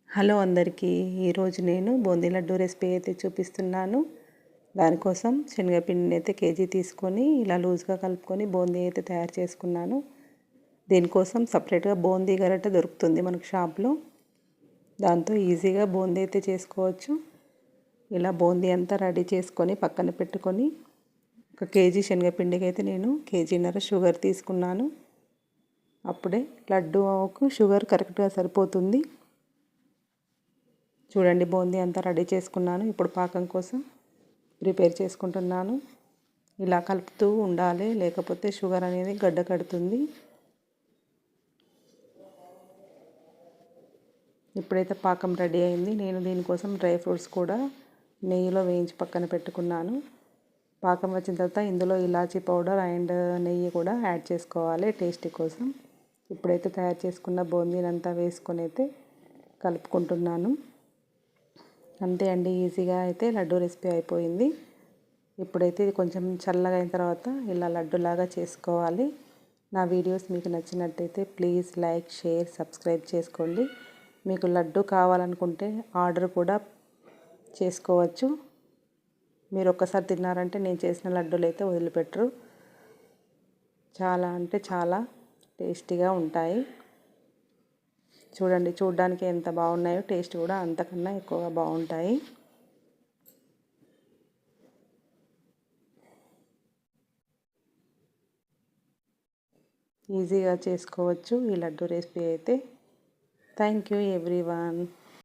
Hello అందరికీ, ఈరోజు నేను బూందీ లడ్డు రెసిపీ అయితే చూపిస్తున్నాను. దానికోసం శనగపిండిని అయితే కేజీ తీసుకొని ఇలా లూజ్గా కలుపుకొని బూందీ అయితే తయారు చేసుకున్నాను. దీనికోసం సపరేట్గా బూందీ గరిటె దొరుకుతుంది మనకు షాప్లో. దాంతో ఈజీగా బూందీ అయితే చేసుకోవచ్చు. ఇలా బూందీ అంతా రెడీ చేసుకొని పక్కన పెట్టుకొని ఒక కేజీ శనగపిండికి అయితే నేను కేజీన్నర షుగర్ తీసుకున్నాను. అప్పుడే లడ్డూకు షుగర్ కరెక్ట్గా సరిపోతుంది. చూడండి, బూందీ అంతా రెడీ చేసుకున్నాను. ఇప్పుడు పాకం కోసం ప్రిపేర్ చేసుకుంటున్నాను. ఇలా కలుపుతూ ఉండాలి, లేకపోతే షుగర్ అనేది గడ్డ కడుతుంది. ఇప్పుడైతే పాకం రెడీ అయింది. నేను దీనికోసం డ్రై ఫ్రూట్స్ కూడా నెయ్యిలో వేయించి పక్కన పెట్టుకున్నాను. పాకం వచ్చిన తర్వాత ఇందులో ఇలాచీ పౌడర్ అండ్ నెయ్యి కూడా యాడ్ చేసుకోవాలి టేస్ట్ కోసం. ఇప్పుడైతే తయారు చేసుకున్న బూందీని అంతా వేసుకొని అయితే కలుపుకుంటున్నాను. అంతే అండి, ఈజీగా అయితే లడ్డు రెసిపీ అయిపోయింది. ఇప్పుడైతే ఇది కొంచెం చల్లగా అయిన తర్వాత ఇలా లడ్డులాగా చేసుకోవాలి. నా వీడియోస్ మీకు నచ్చినట్టయితే ప్లీజ్ లైక్, షేర్, సబ్స్క్రైబ్ చేసుకోండి. మీకు లడ్డు కావాలనుకుంటే ఆర్డర్ కూడా చేసుకోవచ్చు. మీరు ఒక్కసారి తిన్నారంటే నేను చేసిన లడ్డూలు అయితే వదిలిపెట్టరు. చాలా అంటే చాలా టేస్టీగా ఉంటాయి. చూడండి, చూడడానికి ఎంత బాగున్నాయో టేస్ట్ కూడా అంతకన్నా ఎక్కువగా బాగుంటాయి. ఈజీగా చేసుకోవచ్చు ఈ లడ్డు రెసిపీ అయితే. Thank you everyone.